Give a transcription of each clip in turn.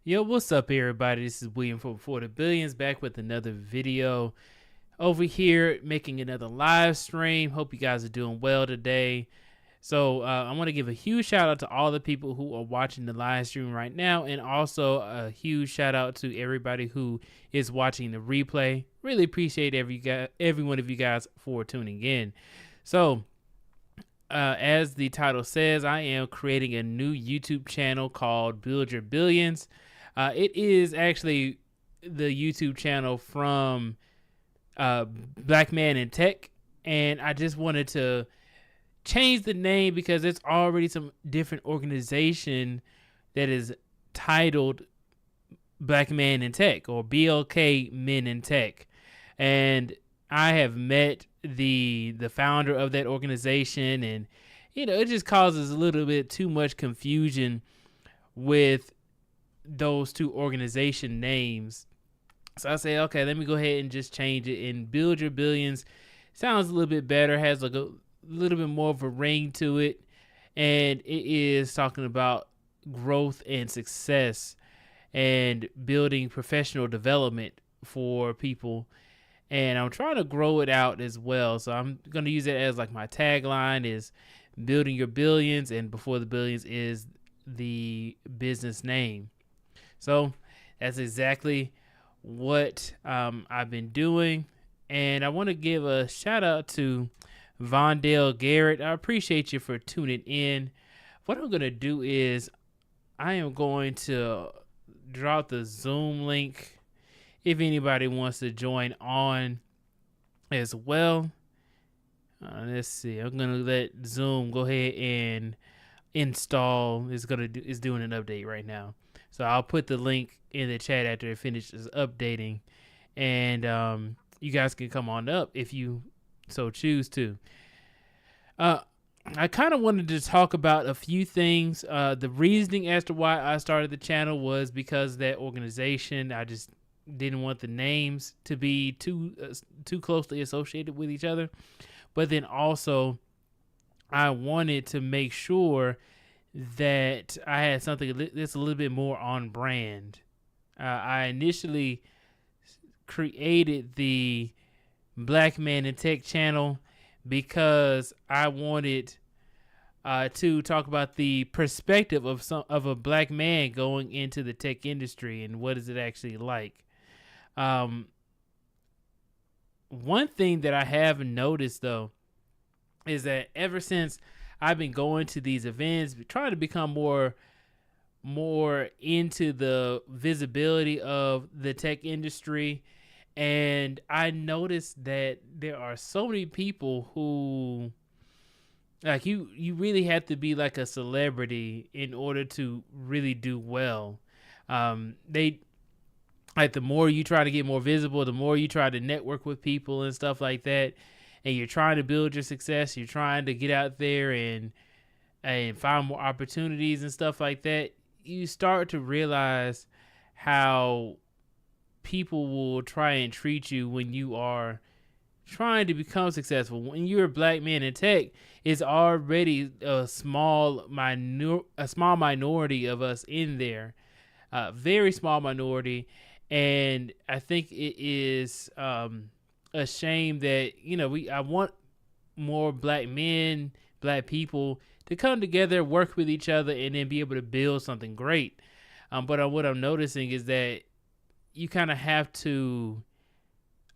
Yo, what's up, everybody? This is William from Before the Billions, back with another video over here, making another live stream. Hope you guys are doing well today. So I want to give a huge shout out to all the people who are watching the live stream right now, and also a huge shout out to everybody who is watching the replay. Really appreciate every one of you guys for tuning in. So as the title says, I am creating a new YouTube channel called Build Your Billions. It is actually the YouTube channel from Black Man in Tech, and I just wanted to change the name because there's already some different organization that is titled Black Man in Tech or BLK Men in Tech, and I have met the founder of that organization, and it just causes a little bit too much confusion with those two organization names. So I say, okay, let me go ahead and just change it, and Build Your Billions sounds a little bit better, has like a little bit more of a ring to it, and it is talking about growth and success and building professional development for people, and I'm trying to grow it out as well. So I'm going to use it as like my tagline is Building Your Billions, and Before the Billions is the business name. So that's exactly what I've been doing. And I want to give a shout out to Vondale Garrett. I appreciate you for tuning in. What I'm going to do is I am going to drop the Zoom link if anybody wants to join on as well. Let's see. I'm going to let Zoom go ahead and install. It's doing an update right now. So I'll put the link in the chat after it finishes updating, and you guys can come on up if you so choose to. I kind of wanted to talk about a few things. The reasoning as to why I started the channel was because of that organization. I just didn't want the names to be too closely associated with each other. But then also, I wanted to make sure that I had something that's a little bit more on brand. I initially created the Black Man in Tech channel because I wanted to talk about the perspective of a black man going into the tech industry and what is it actually like. One thing that I have noticed though is that ever since I've been going to these events, trying to become more into the visibility of the tech industry, and I noticed that there are so many people who, like, you really have to be like a celebrity in order to really do well. They like, the more you try to get more visible, the more you try to network with people and stuff like that, and you're trying to build your success, you're trying to get out there and find more opportunities and stuff like that, you start to realize how people will try and treat you when you are trying to become successful. When you're a black man in tech, it's already a small minority of us in there, very small minority, and I think it is a shame that I want more black men, black people to come together, work with each other, and then be able to build something great. But what I'm noticing is that you kind of have to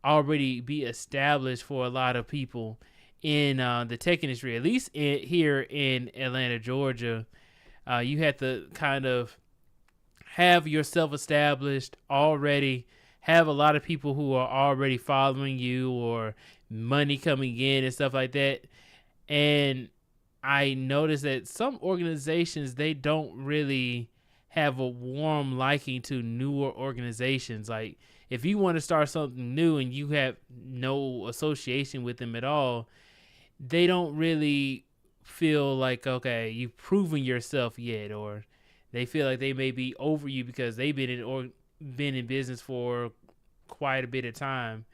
already be established for a lot of people in the tech industry, at least here in Atlanta, Georgia. You have to kind of have yourself established already, have a lot of people who are already following you or money coming in and stuff like that. And I noticed that some organizations, they don't really have a warm liking to newer organizations. Like, if you want to start something new and you have no association with them at all, they don't really feel like, okay, you've proven yourself yet, or they feel like they may be over you because they've been in business for quite a bit of time,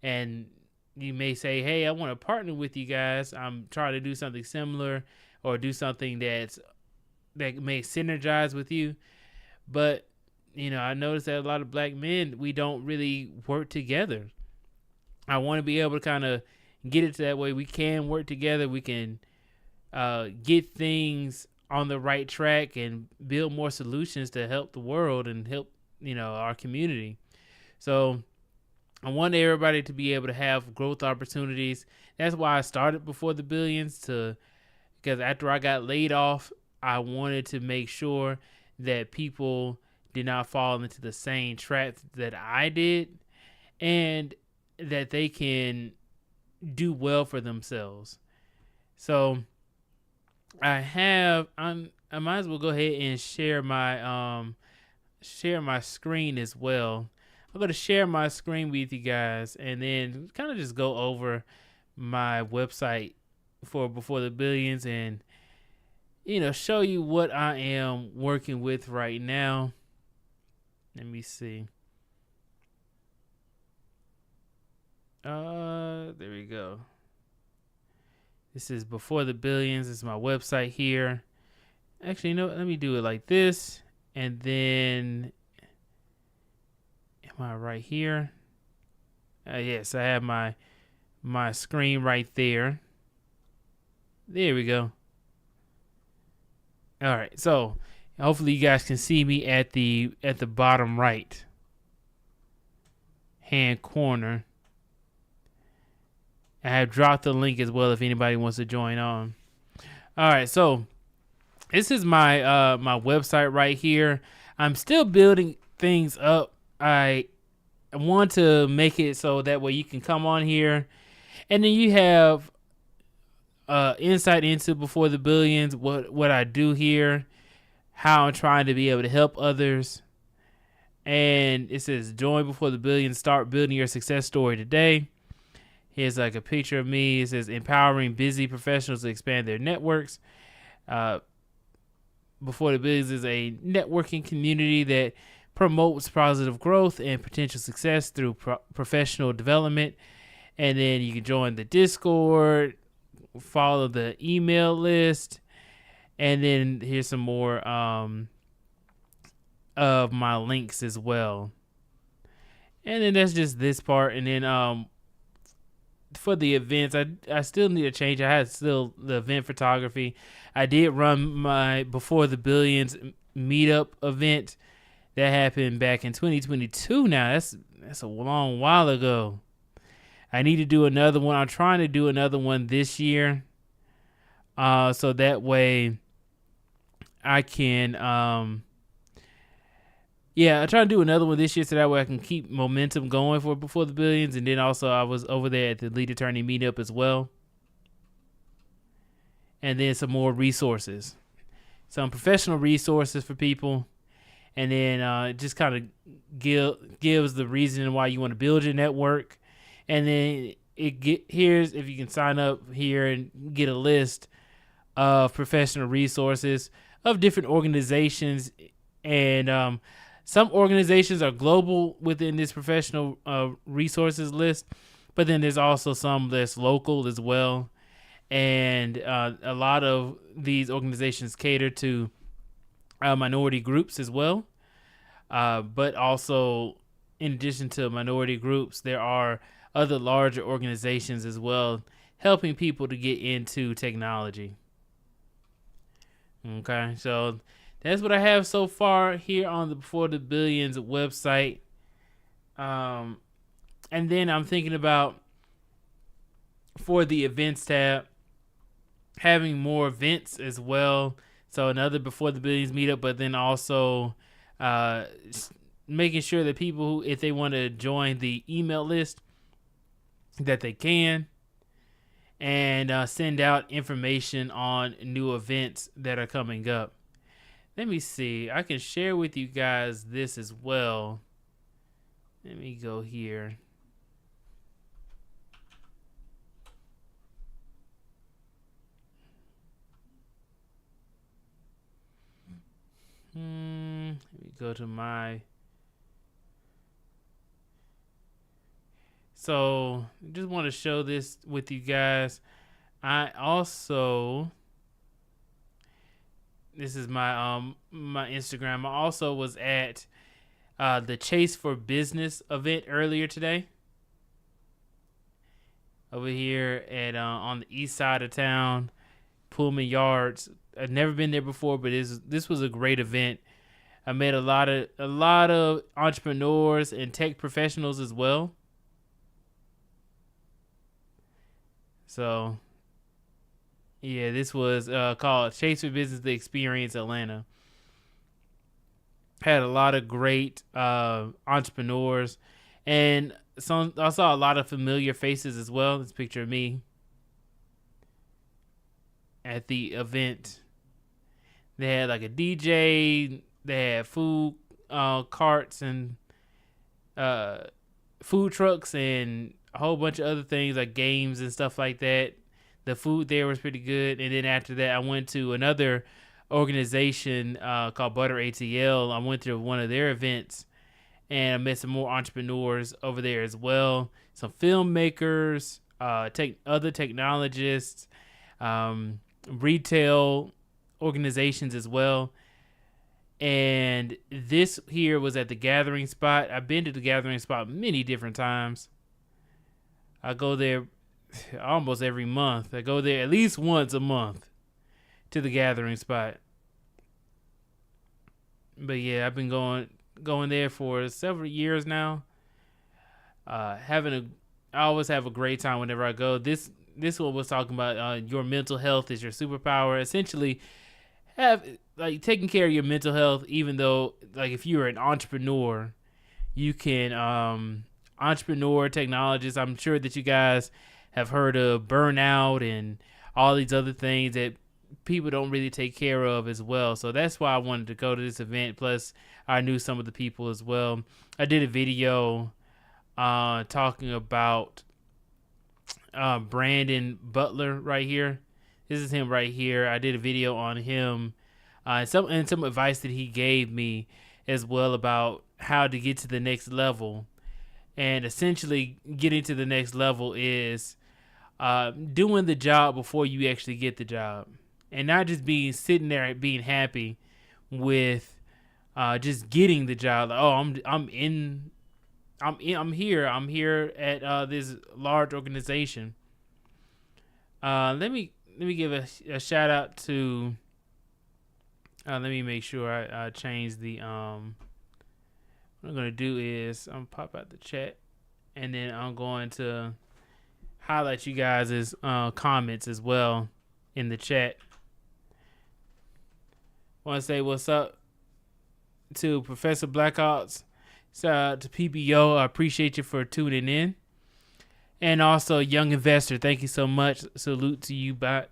and you may say, hey, I want to partner with you guys. I'm trying to do something similar or do something that may synergize with you. But I noticed that a lot of black men, we don't really work together. I want to be able to kind of get it to that way. We can work together. We can get things on the right track and build more solutions to help the world and help, our community. So I want everybody to be able to have growth opportunities. That's why I started Before the Billions, because after I got laid off, I wanted to make sure that people did not fall into the same traps that I did, and that they can do well for themselves. So I might as well go ahead and share my screen as well. I'm going to share my screen with you guys and then kind of just go over my website for Before the Billions and, show you what I am working with right now. Let me see. There we go. This is Before the Billions. This is my website here. Actually, let me do it like this. And then, am I right here? Yes, I have my screen right there. There we go. All right, so hopefully you guys can see me at the bottom right hand corner. I have dropped the link as well if anybody wants to join on. All right, so this is my my website right here. I'm still building things up. I want to make it so that way you can come on here, and then you have insight into Before the Billions, what I do here, how I'm trying to be able to help others. And it says, join Before the Billions, start building your success story today. Here's like a picture of me. It says, empowering busy professionals to expand their networks. Before the Billions is a networking community that promotes positive growth and potential success through professional development. And then you can join the Discord, follow the email list, and then here's some more of my links as well. And then that's just this part. And then for the events, I still need to change. I had still the event photography. I did run my Before the Billions meetup event that happened back in 2022. Now that's a long while ago. I need to do another one. I'm trying to do another one this year, so that way I can I'm trying to do another one this year so that way I can keep momentum going for Before the Billions. And then also I was over there at the Lead Attorney meetup as well. And then some more resources. Some professional resources for people. And then it just kind of gives the reason why you want to build your network. And then here's if you can sign up here and get a list of professional resources of different organizations. And some organizations are global within this professional resources list, but then there's also some that's local as well. And a lot of these organizations cater to minority groups as well. But also, in addition to minority groups, there are other larger organizations as well, helping people to get into technology. Okay, so that's what I have so far here on the Before the Billions website. And then I'm thinking about, for the events tab, having more events as well. So another Before the Billions meetup, but then also making sure that people who, if they want to join the email list, that they can, and send out information on new events that are coming up. Let me see. I can share with you guys this as well. Let me go here. Let me go to my... So, just want to show this with you guys. I also... This is my my Instagram. I also was at the Chase for Business event earlier today. Over here at on the east side of town, Pullman Yards. I've never been there before, but this was a great event. I met a lot of entrepreneurs and tech professionals as well. So, yeah, this was called Chase for Business: The Experience Atlanta. Had a lot of great entrepreneurs, and I saw a lot of familiar faces as well. This picture of me at the event. They had like a DJ. They had food carts and food trucks and a whole bunch of other things like games and stuff like that. The food there was pretty good. And then after that, I went to another organization called Butter ATL. I went to one of their events and I met some more entrepreneurs over there as well. Some filmmakers, other technologists, retail organizations as well. And this here was at the Gathering Spot. I've been to the Gathering Spot many different times. I go there almost every month. I go there at least once a month to the Gathering Spot. But yeah, I've been going there for several years now. I always have a great time whenever I go. This one was talking about your mental health is your superpower. Essentially, taking care of your mental health, even though like if you're an entrepreneur, you can entrepreneur technologist. I'm sure that you guys have heard of burnout and all these other things that people don't really take care of as well. So that's why I wanted to go to this event. Plus, I knew some of the people as well. I did a video talking about Brandon Butler right here. This is him right here. I did a video on him and some advice that he gave me as well about how to get to the next level. And essentially, getting to the next level is doing the job before you actually get the job, and not just sitting there and being happy with just getting the job. Like, oh, I'm here at this large organization. Let me give a shout out to. Let me make sure I change the. What I'm gonna do is I'm gonna pop out the chat, and then I'm going to highlight you guys' comments as well in the chat. Want to say what's up to Professor Blackops. Shout out to PBO. I appreciate you for tuning in. And also, Young Investor, thank you so much. Salute to you guys.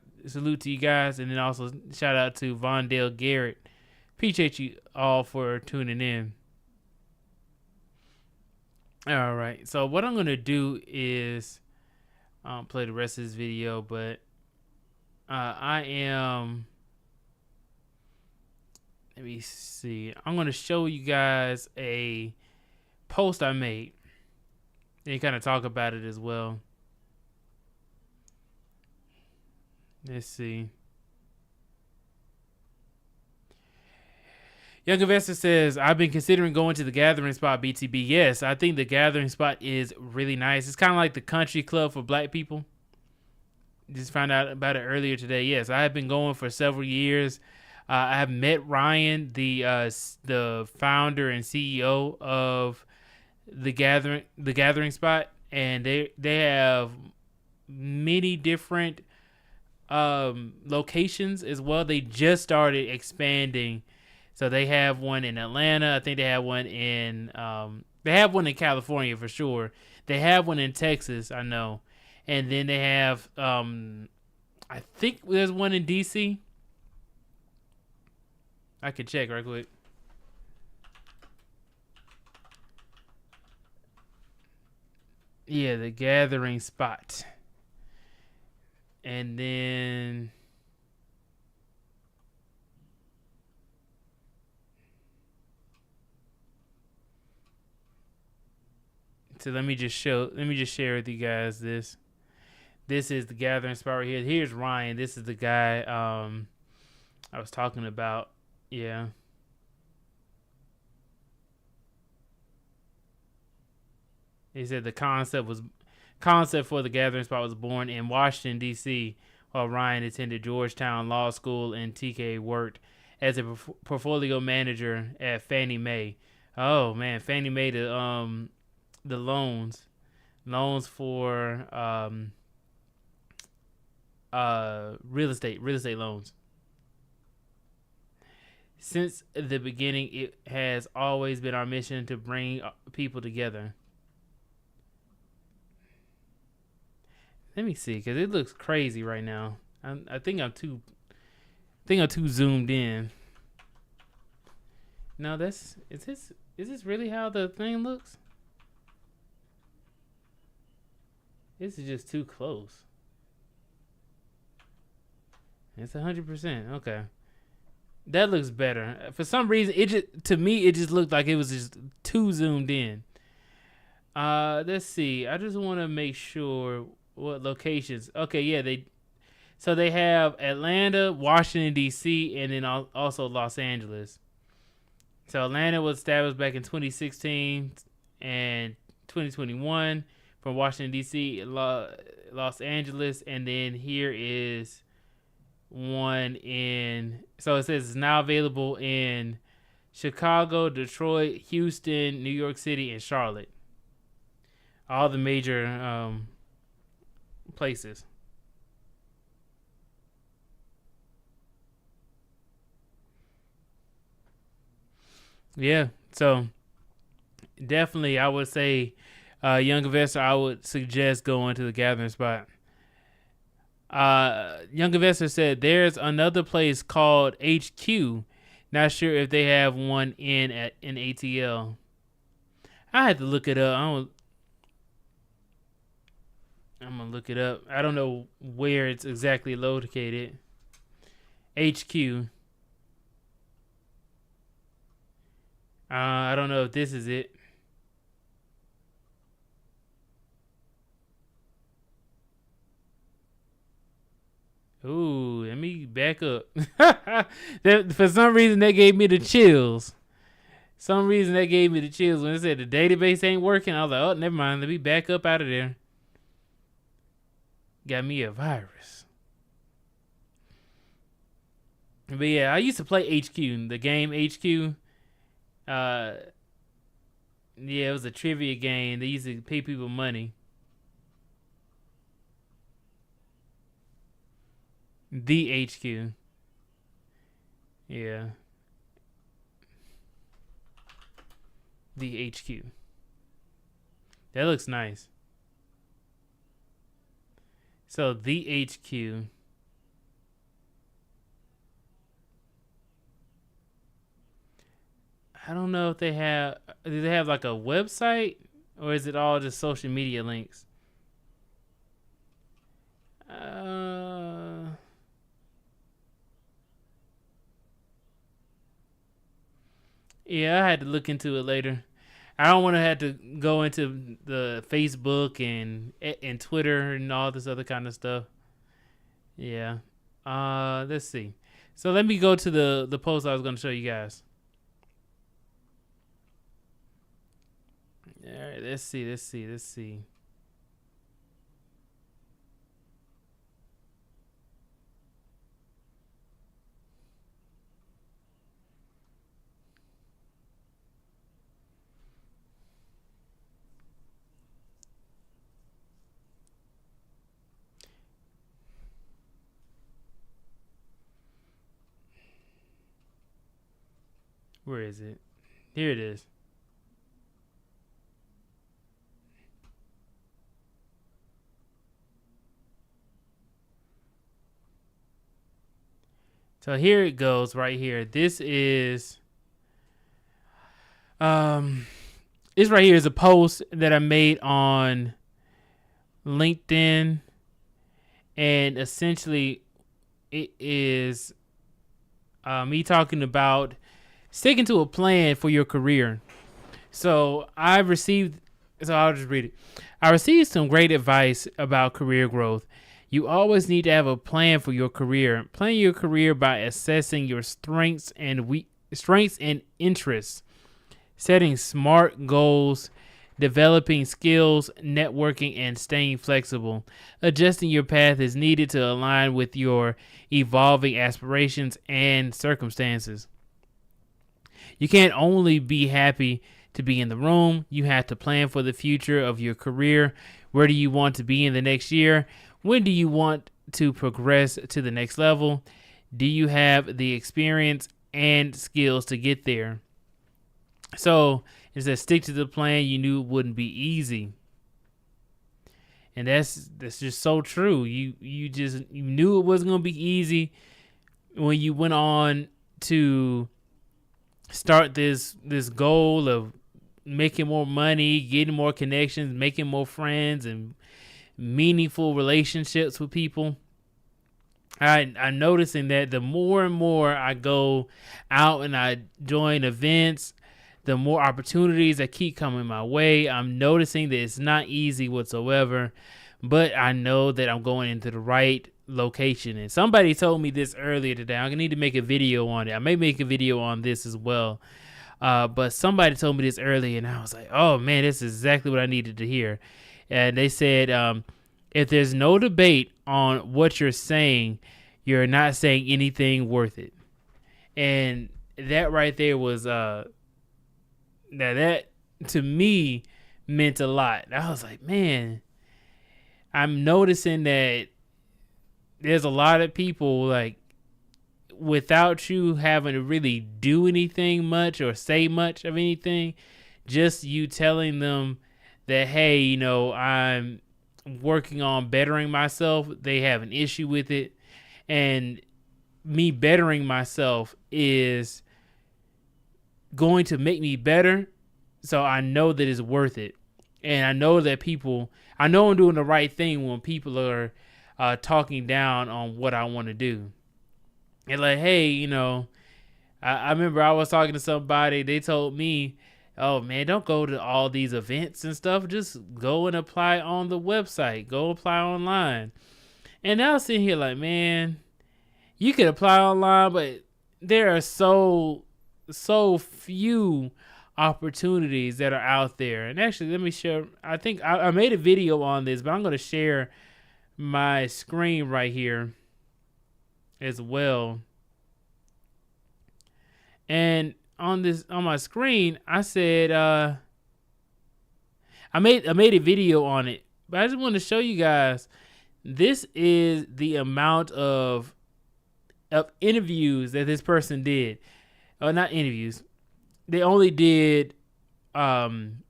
And then also, shout out to Vondale Garrett. Appreciate you all for tuning in. All right. So, what I'm going to do is play the rest of this video. But I am... Let me see. I'm going to show you guys a post I made. And kind of talk about it as well. Let's see. Young Investor says, I've been considering going to the Gathering Spot, BTB. Yes, I think the Gathering Spot is really nice. It's kind of like the country club for black people. Just found out about it earlier today. Yes, I have been going for several years. I have met Ryan, the founder and CEO of the Gathering Spot, and they have many different locations as well. They just started expanding. So they have one in Atlanta. I think they have one in California for sure. They have one in Texas, I know. And then they have I think there's one in DC. I could check right quick. Yeah, the Gathering Spot. And then so let me just share with you guys this. This is the Gathering Spot right here. Here's Ryan. This is the guy I was talking about. Yeah. He said the concept for the gathering spot was born in Washington D.C. while Ryan attended Georgetown Law School and TK worked as a portfolio manager at Fannie Mae. Oh man, Fannie Mae the loans for real estate loans. Since the beginning, it has always been our mission to bring people together. Let me see, because it looks crazy right now. I think I'm too zoomed in. No, is this really how the thing looks? This is just too close. It's 100%. Okay. That looks better. For some reason, to me it just looked like it was just too zoomed in. Let's see. I just want to make sure what locations. Okay, yeah, they have Atlanta, Washington D.C., and then also Los Angeles. So Atlanta was established back in 2016 and 2021 from Washington D.C., Los Angeles, and then here is one so it says it's now available in Chicago, Detroit, Houston, New York City, and Charlotte. All the major places. Yeah, so definitely I would say young investor, I would suggest going to the gathering spot. Young investor said there's another place called HQ. Not sure if they have one in ATL. I had to look it up. I'm gonna look it up. I don't know where it's exactly located. HQ. I don't know if this is it. Ooh, let me back up. For some reason, that gave me the chills. When it said the database ain't working. I was like, oh, never mind. Let me back up out of there. Got me a virus. But yeah, I used to play HQ, the game HQ. Yeah, it was a trivia game. They used to pay people money. The HQ. Yeah. The HQ. That looks nice. So the HQ. I don't know if do they have like a website or is it all just social media links? Yeah, I had to look into it later. I don't want to have to go into the Facebook and Twitter and all this other kind of stuff. Yeah. Let's see. So let me go to the post I was going to show you guys. All right, let's see. Where is it? Here it is. So here it goes right here. This is this right here is a post that I made on LinkedIn, and essentially it is me talking about sticking to a plan for your career. So I'll just read it. I received some great advice about career growth. You always need to have a plan for your career. Plan your career by assessing your strengths and interests, setting smart goals, developing skills, networking, and staying flexible. Adjusting your path is needed to align with your evolving aspirations and circumstances. You can't only be happy to be in the room. You have to plan for the future of your career. Where do you want to be in the next year? When do you want to progress to the next level? Do you have the experience and skills to get there? So it says stick to the plan. You knew it wouldn't be easy. And that's just so true. You knew it wasn't gonna be easy when you went on to start this goal of making more money, getting more connections, making more friends, and meaningful relationships with people. I'm noticing that the more and more I go out and I join events, the more opportunities that keep coming my way. I'm noticing that it's not easy whatsoever, but I know that I'm going into the right location. And somebody told me this earlier today. I'm gonna need to make a video on it. I may make a video on this as well. But somebody told me this earlier, and I was like, oh man, this is exactly what I needed to hear. And they said, if there's no debate on what you're saying, you're not saying anything worth it. And that right there was that to me meant a lot. I was like, man, I'm noticing that there's a lot of people, like, without you having to really do anything much or say much of anything, just you telling them that, hey, you know, I'm working on bettering myself, they have an issue with it. And me bettering myself is going to make me better. So I know that it's worth it. And I know that I know I'm doing the right thing when people are talking down on what I want to do. And like, hey, you know, I remember I was talking to somebody, they told me, oh man, don't go to all these events and stuff. Just go and apply on the website. Go apply online. And I was sitting here like, man, you can apply online, but there are so few opportunities that are out there. And actually, let me share. I think I made a video on this, but I'm going to share my screen right here as well. And on my screen, I said I made a video on it, but I just want to show you guys. This is the amount of interviews that this person did. Not interviews. They only did 10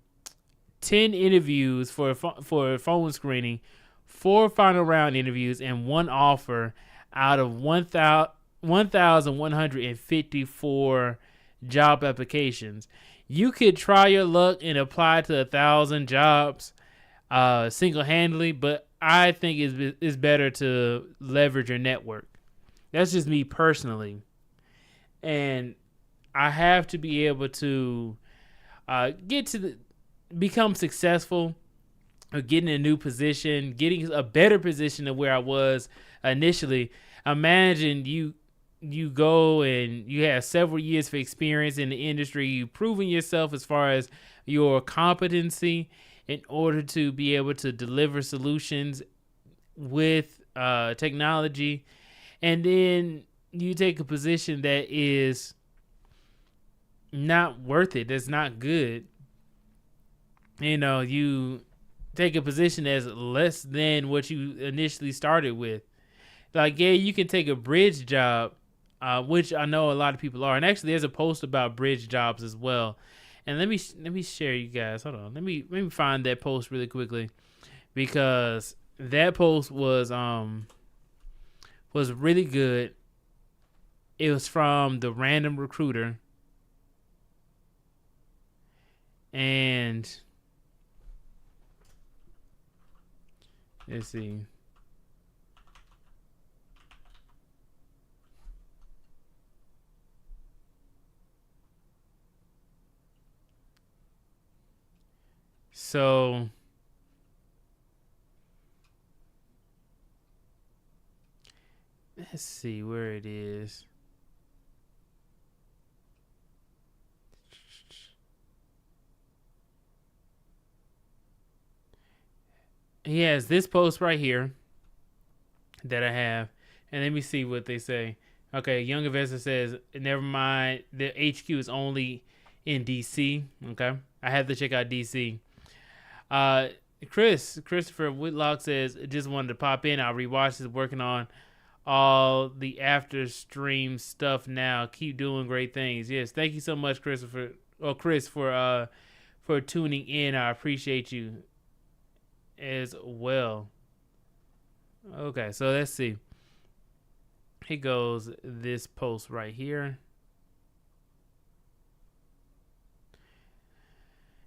interviews for phone screening, 4 final round interviews, and 1 offer out of 1,154 job applications. You could try your luck and apply to 1,000 jobs single-handedly, but I think it's better to leverage your network. That's just me personally. And I have to be able to become successful, or get in a new position, getting a better position than where I was initially. Imagine you go and you have several years of experience in the industry. You've proven yourself as far as your competency in order to be able to deliver solutions with technology. And then you take a position that is not worth it, that's not good. You know, you take a position that's less than what you initially started with. Like, yeah, you can take a bridge job, which I know a lot of people are. And actually, there's a post about bridge jobs as well. And let me share you guys. Hold on. Let me find that post really quickly, because that post was really good. It was from the Random Recruiter. And let's see. So let's see where it is. he has this post right here that I have, and let me see what they say. Okay, Young Investor says, never mind, the HQ is only in DC. Okay, I have to check out DC. Christopher Whitlock says, just wanted to pop in. I'll rewatch this, working on all the after stream stuff now. Keep doing great things. Yes, thank you so much, Christopher. Or Chris, for tuning in. I appreciate you as well. Okay, so let's see. Here goes this post right here.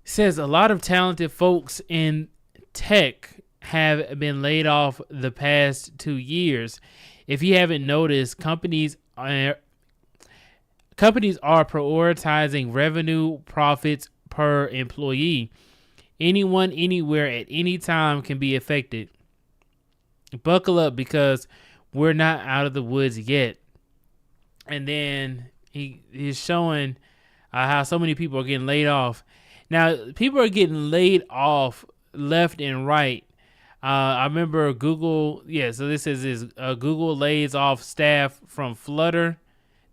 It says a lot of talented folks in tech have been laid off the past 2 years. If you haven't noticed, companies are prioritizing revenue, profits per employee. Anyone, anywhere, at any time can be affected. Buckle up, because we're not out of the woods yet. And then he's showing how so many people are getting laid off. Now, people are getting laid off left and right. I remember Google. Yeah, so this is Google lays off staff from Flutter,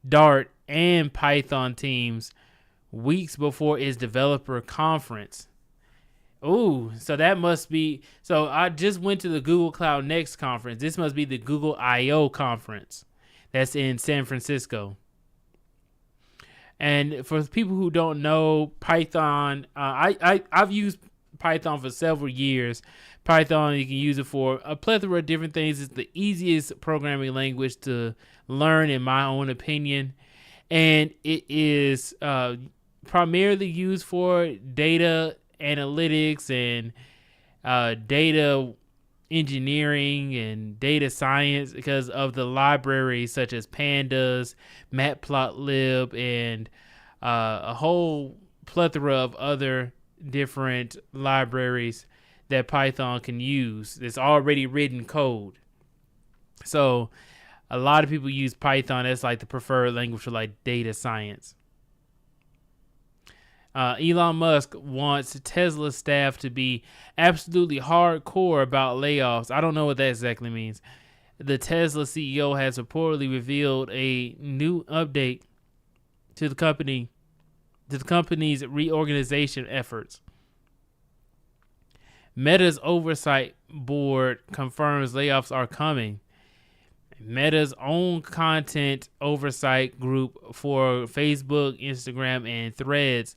Dart, and Python teams weeks before its developer conference. Ooh, so that must be. So I just went to the Google Cloud Next conference. This must be the Google I/O conference that's in San Francisco. And for people who don't know, Python, I've used Python for several years. Python, you can use it for a plethora of different things. It's the easiest programming language to learn, in my own opinion. And it is primarily used for data analytics and data engineering and data science, because of the libraries such as Pandas, Matplotlib, and a whole plethora of other different libraries that Python can use. It's already written code. So a lot of people use Python as like the preferred language for like data science. Elon Musk wants Tesla staff to be absolutely hardcore about layoffs. I don't know what that exactly means. The Tesla CEO has reportedly revealed a new update to the company's reorganization efforts. Meta's oversight board confirms layoffs are coming. Meta's own content oversight group for Facebook, Instagram, and Threads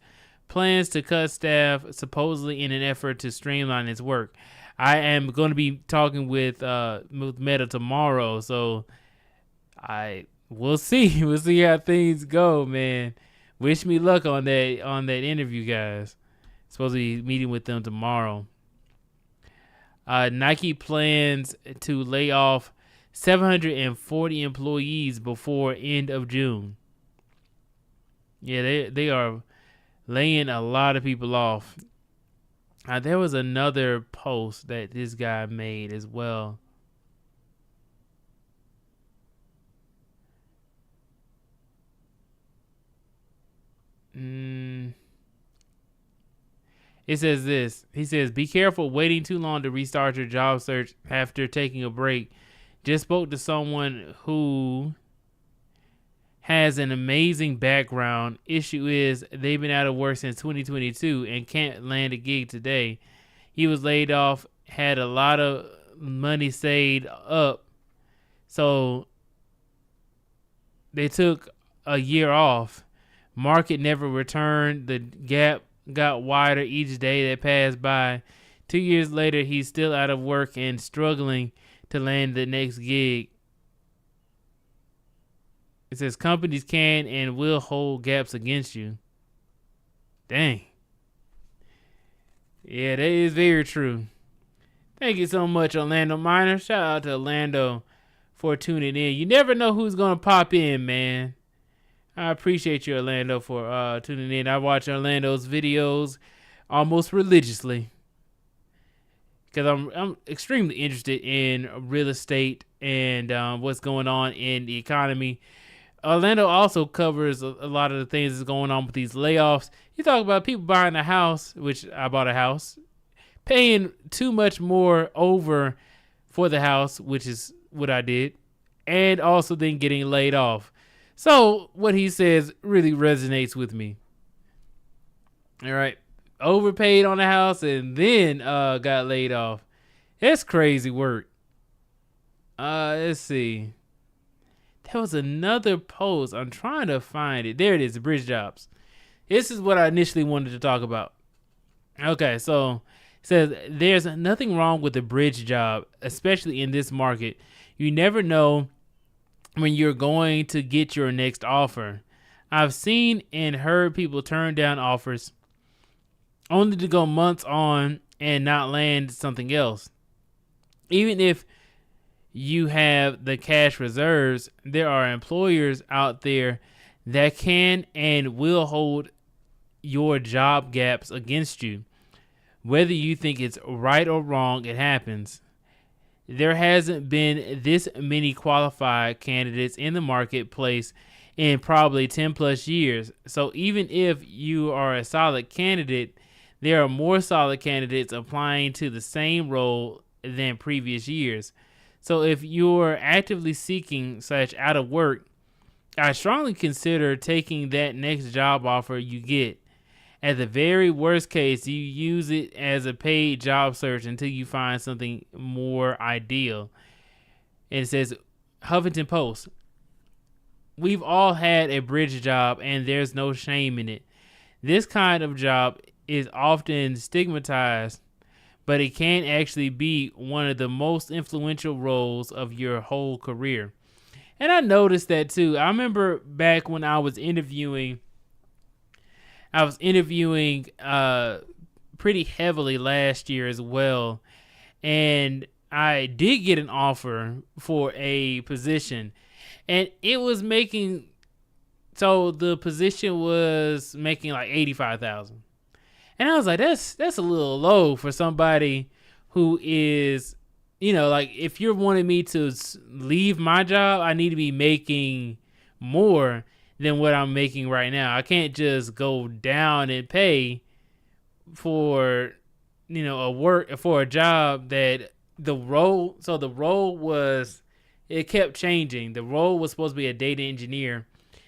plans to cut staff, supposedly in an effort to streamline its work. I am going to be talking with Meta tomorrow, so we'll see. We'll see how things go, man. Wish me luck on that interview, guys. Supposed to be meeting with them tomorrow. Nike plans to lay off 740 employees before end of June. Yeah, they are laying a lot of people off. There was another post that this guy made as well. It says this. He says, be careful waiting too long to restart your job search after taking a break. Just spoke to someone who has an amazing background. Issue is they've been out of work since 2022 and can't land a gig today. He was laid off, had a lot of money saved up, so they took a year off. Market never returned. The gap got wider each day that passed by. 2 years later, he's still out of work and struggling to land the next gig. It says companies can and will hold gaps against you. Dang. Yeah, that is very true. Thank you so much, Orlando Minor. Shout out to Orlando for tuning in. You never know who's going to pop in, man. I appreciate you, Orlando, for tuning in. I watch Orlando's videos almost religiously because I'm extremely interested in real estate and what's going on in the economy. Orlando also covers a lot of the things that's going on with these layoffs. You talk about people buying a house, which I bought a house. paying too much more over for the house, which is what I did, and also then getting laid off. So what he says really resonates with me. All right. Overpaid on the house and then got laid off. That's crazy work. Let's see. There was another post. I'm trying to find it. There it is, the bridge jobs. This is what I initially wanted to talk about. Okay, so it says there's nothing wrong with a bridge job, especially in this market. You never know when you're going to get your next offer. I've seen and heard people turn down offers only to go months on and not land something else. Even if you have the cash reserves, there are employers out there that can and will hold your job gaps against you. Whether you think it's right or wrong, it happens. There hasn't been this many qualified candidates in the marketplace in probably 10 plus years. So even if you are a solid candidate, there are more solid candidates applying to the same role than previous years. So if you're actively seeking / out of work, I strongly consider taking that next job offer you get. At the very worst case, you use it as a paid job search until you find something more ideal. And it says, Huffington Post, we've all had a bridge job and there's no shame in it. This kind of job is often stigmatized, but it can actually be one of the most influential roles of your whole career. And I noticed that too. I remember back when I was interviewing pretty heavily last year as well. And I did get an offer for a position. And it was so the position was making like $85,000. And I was like, that's a little low for somebody who is, like if you're wanting me to leave my job, I need to be making more than what I'm making right now. I can't just go down and pay for, a job that the role was, it kept changing. The role was supposed to be a data engineer.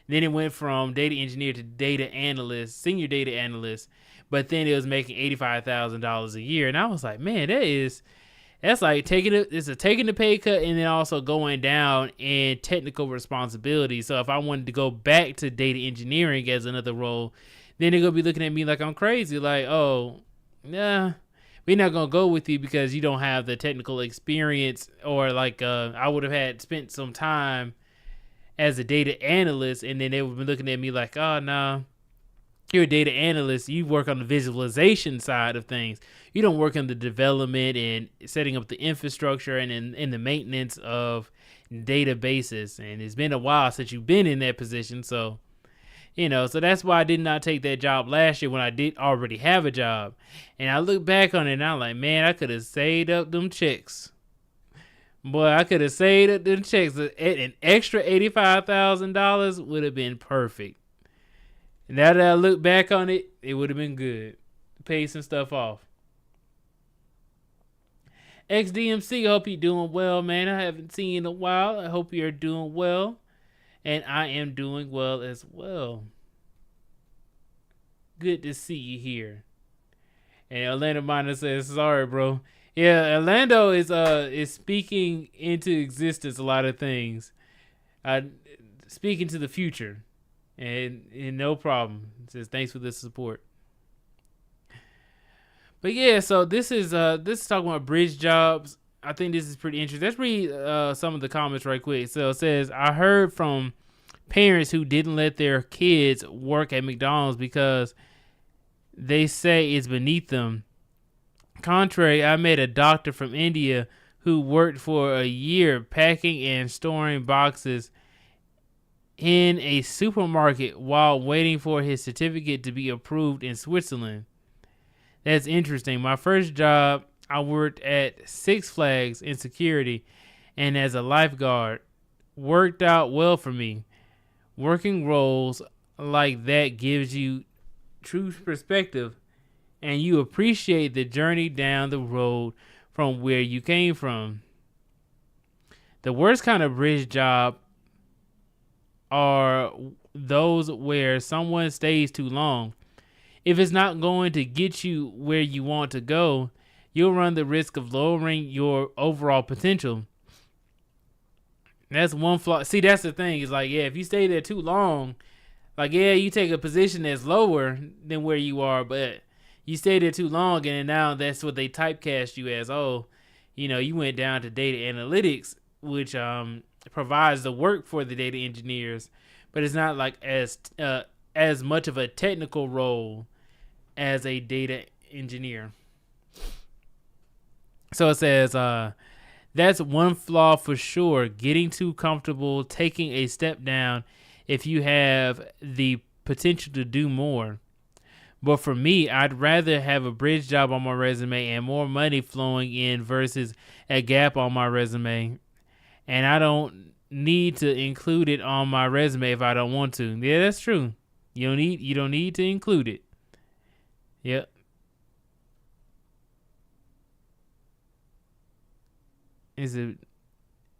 Then it went from data engineer to data analyst, senior data analyst. But then it was making $85,000 a year. And I was like, man, that's like taking the pay cut and then also going down in technical responsibility. So if I wanted to go back to data engineering as another role, then they're going to be looking at me like I'm crazy. Like, oh, nah, we're not going to go with you because you don't have the technical experience, or like I would have spent some time as a data analyst, and then they would be looking at me like, oh, no. You're a data analyst. You work on the visualization side of things. You don't work on the development and setting up the infrastructure and in the maintenance of databases. And it's been a while since you've been in that position. So, so that's why I did not take that job last year when I did already have a job. And I look back on it and I'm like, man, I could have saved up them checks. Boy, I could have saved up them checks. An extra $85,000 would have been perfect. Now that I look back on it, it would have been good. Pay some stuff off. XDMC, hope you're doing well, man. I haven't seen you in a while. I hope you're doing well. And I am doing well as well. Good to see you here. And Orlando Miner says, sorry, bro. Yeah, Orlando is speaking into existence a lot of things. Speaking to the future. And no problem. It says thanks for the support. But yeah, so this is talking about bridge jobs. I think this is pretty interesting. Let's read some of the comments right quick. So it says, I heard from parents who didn't let their kids work at McDonald's because they say it's beneath them. Contrary, I met a doctor from India who worked for a year packing and storing boxes in a supermarket while waiting for his certificate to be approved in Switzerland. That's interesting. My first job, I worked at Six Flags in security and as a lifeguard. Worked out well for me. Working roles like that gives you true perspective and you appreciate the journey down the road from where you came from. The worst kind of bridge job are those where someone stays too long. If it's not going to get you where you want to go, you'll run the risk of lowering your overall potential. That's one flaw. See, that's the thing. Is like, yeah, if you stay there too long, like, yeah, you take a position that's lower than where you are, but you stay there too long, and now that's what they typecast you as. Oh, you went down to data analytics, which provides the work for the data engineers, but it's not like as much of a technical role as a data engineer. So it says, that's one flaw for sure. Getting too comfortable, taking a step down if you have the potential to do more. But for me, I'd rather have a bridge job on my resume and more money flowing in versus a gap on my resume. And I don't need to include it on my resume if I don't want to. Yeah, that's true. You don't need to include it. Yep. Is it?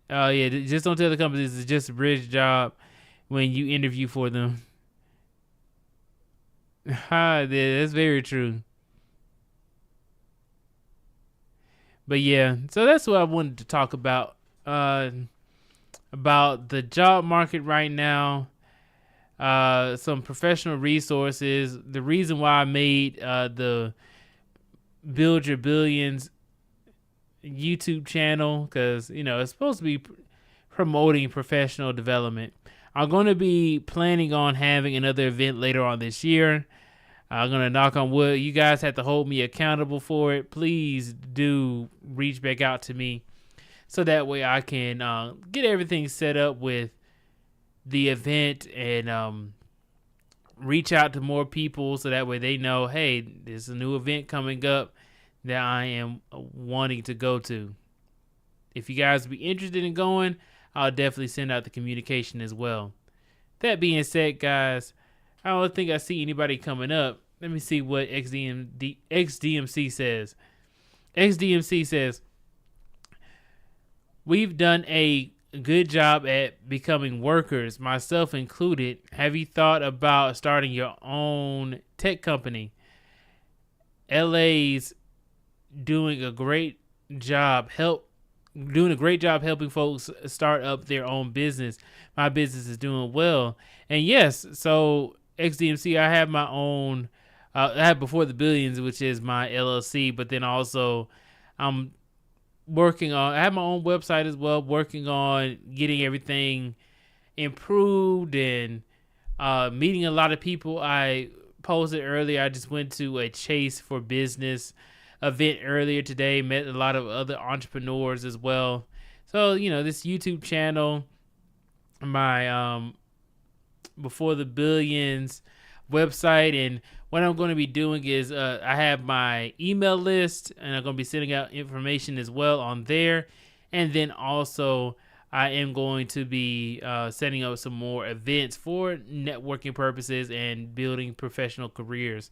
Oh yeah. Just don't tell the company this is just a bridge job when you interview for them. That's very true. But yeah, so that's what I wanted to talk about. About the job market right now. Some professional resources. The reason why I made the Build Your Billions YouTube channel, because it's supposed to be promoting professional development. I'm going to be planning on having another event later on this year. I'm going to knock on wood. You guys have to hold me accountable for it. Please do reach back out to me so that way I can get everything set up with the event and reach out to more people so that way they know, hey, there's a new event coming up that I am wanting to go to. If you guys would be interested in going, I'll definitely send out the communication as well. That being said, guys, I don't think I see anybody coming up. Let me see what XDMC says. XDMC says, we've done a good job at becoming workers, myself included. Have you thought about starting your own tech company? LA's doing a great job helping folks start up their own business. My business is doing well. And yes, so XDMC, I have my own, I have Before the Billions, which is my LLC, but then also I have my own website as well, working on getting everything improved and meeting a lot of people. I posted earlier, I just went to a Chase for Business event earlier today, met a lot of other entrepreneurs as well. So, this YouTube channel, my Before the Billions website, and what I'm going to be doing is I have my email list, and I'm going to be sending out information as well on there. And then also I am going to be setting up some more events for networking purposes and building professional careers.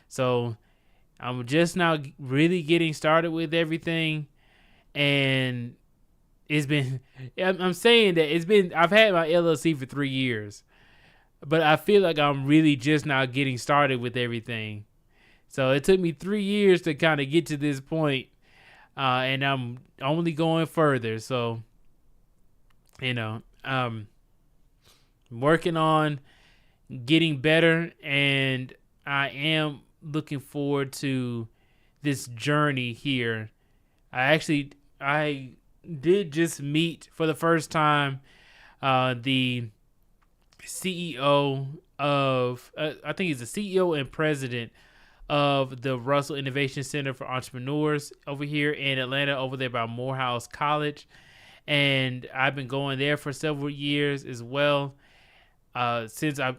So I'm just now really getting started with everything, and I'm saying that I've had my LLC for 3 years, but I feel like I'm really just now getting started with everything. So it took me 3 years to kind of get to this point, and I'm only going further. So, working on getting better, and I am looking forward to this journey here. I did just meet for the first time the CEO of I think he's the CEO and president of the Russell Innovation Center for Entrepreneurs over here in Atlanta, over there by Morehouse College. And I've been going there for several years as well. Since I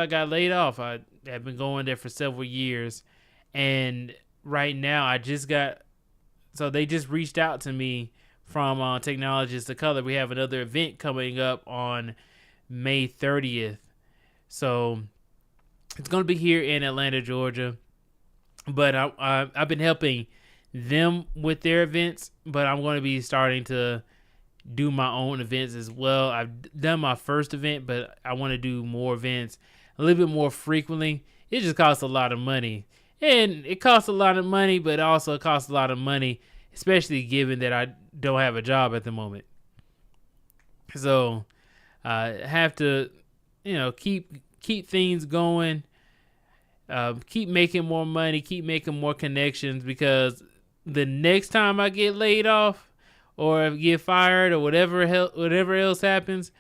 got laid off, I have been going there for several years, and right now they just reached out to me from Technologists of Color. We have another event coming up on May 30th, so it's going to be here in Atlanta, Georgia, but I've been helping them with their events, but I'm going to be starting to do my own events as well. I've done my first event, but I want to do more events a little bit more frequently. It just costs a lot of money, and it costs a lot of money, but also it costs a lot of money, especially given that I don't have a job at the moment. So I have to, keep things going, keep making more money, keep making more connections, because the next time I get laid off or get fired or whatever else happens,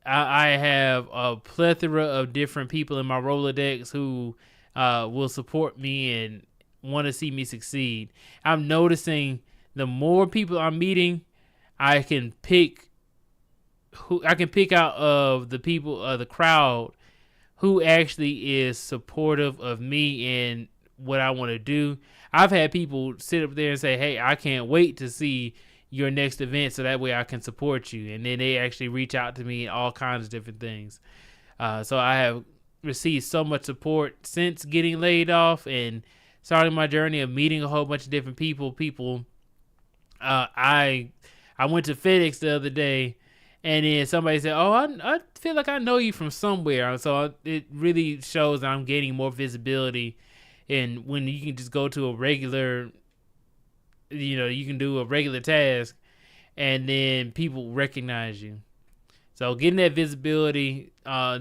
I have a plethora of different people in my Rolodex who will support me and want to see me succeed. I'm noticing the more people I'm meeting, I can pick out of the people of the crowd who actually is supportive of me and what I want to do. I've had people sit up there and say, "Hey, I can't wait to see your next event so that way I can support you." And then they actually reach out to me in all kinds of different things. So I have received so much support since getting laid off and starting my journey of meeting a whole bunch of different people. I went to FedEx the other day, and then somebody said, "Oh, I feel like I know you from somewhere." So it really shows that I'm gaining more visibility. And when you can just go to a regular, you can do a regular task, and then people recognize you. So getting that visibility, I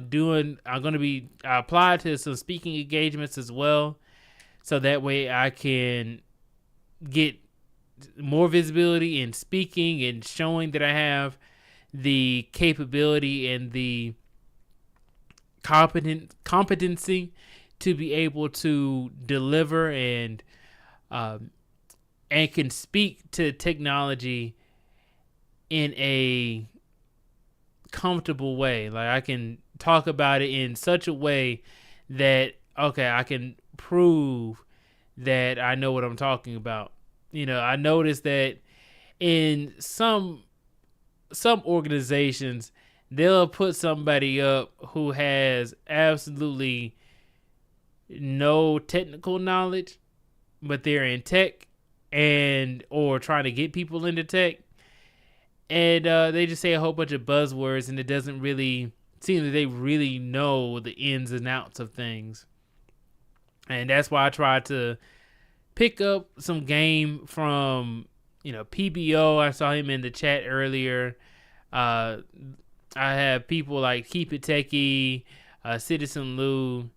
applied to some speaking engagements as well, so that way I can get more visibility in speaking and showing that I have the capability and the competency to be able to deliver and can speak to technology in a comfortable way. Like, I can talk about it in such a way that, okay, I can prove that I know what I'm talking about. I noticed that in some organizations, they'll put somebody up who has absolutely no technical knowledge, but they're in tech or trying to get people into tech, and they just say a whole bunch of buzzwords, and it doesn't really seem that they really know the ins and outs of things. And that's why I try to pick up some game from PBO. I saw him in the chat earlier. I have people like Keep It Techie, Citizen Lou,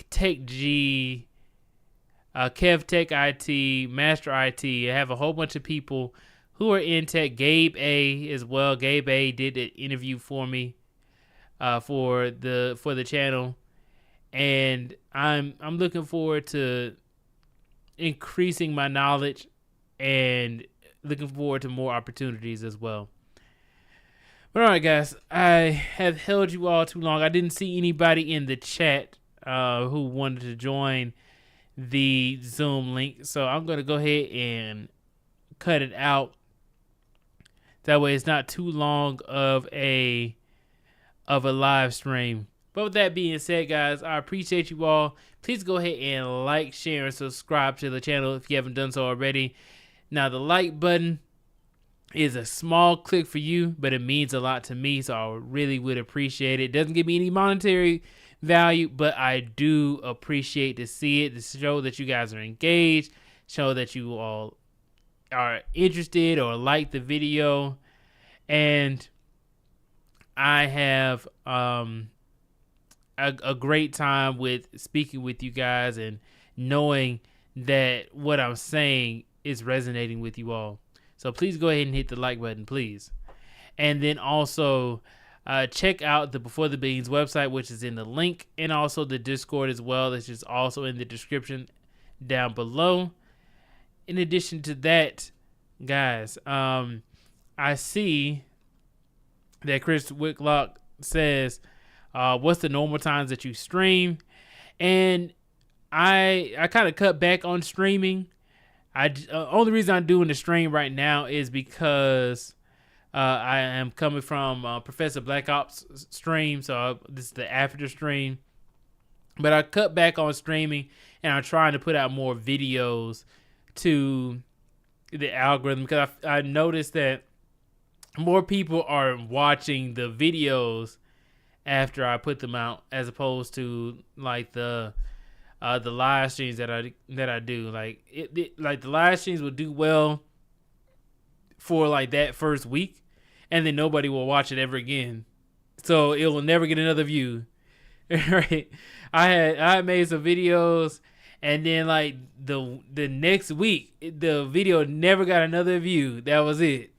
Tech G, Kev Tech IT, Master IT. I have a whole bunch of people who are in tech. Gabe A as well. Gabe A did an interview for me for the channel, and I'm looking forward to increasing my knowledge and looking forward to more opportunities as well. But all right, guys, I have held you all too long. I didn't see anybody in the chat who wanted to join the Zoom link, so I'm going to go ahead and cut it out. That way it's not too long of a live stream. But with that being said, guys, I appreciate you all. Please go ahead and like, share, and subscribe to the channel if you haven't done so already. Now, the like button is a small click for you, but it means a lot to me, so I really would appreciate it. It doesn't give me any monetary value, but I do appreciate to see it, to show that you guys are engaged, show that you all are interested or like the video. And I have a great time with speaking with you guys and knowing that what I'm saying is resonating with you all. So please go ahead and hit the like button, please. And then also check out the Before the Billions website, which is in the link, and also the Discord as well, which is also in the description down below. In addition to that, guys, I see that Chris Whitlock says, what's the normal times that you stream? And I kind of cut back on streaming. Only reason I'm doing the stream right now is because I am coming from Professor Black Ops stream, so this is the after stream. But I cut back on streaming, and I'm trying to put out more videos to the algorithm, because I noticed that more people are watching the videos after I put them out, as opposed to like the live streams that I do. Like like the live streams will do well for like that first week, and then nobody will watch it ever again. So it will never get another view. Right? I made some videos, and then like the next week the video never got another view. That was it.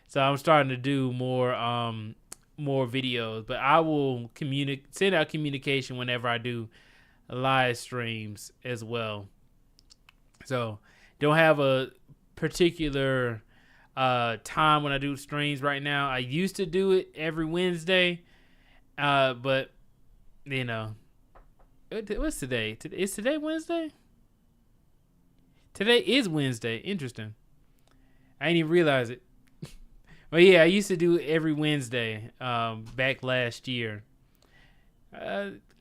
So I'm starting to do more videos, but I will send out communication whenever I do live streams as well. So don't have a particular time when I do streams right now. I used to do it every Wednesday, but you know, what's today? Is today Wednesday? Today is Wednesday. Interesting. I didn't even realize it. But yeah, I used to do it every Wednesday back last year.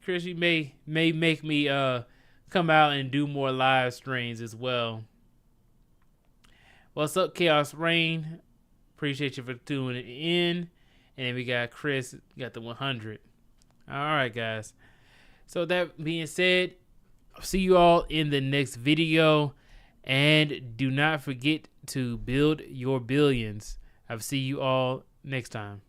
Chris, you may make me come out and do more live streams as well. What's up, Chaos Rain? Appreciate you for tuning in. And then we got Chris, got the 100. All right, guys. So that being said, I'll see you all in the next video. And do not forget to build your billions. I'll see you all next time.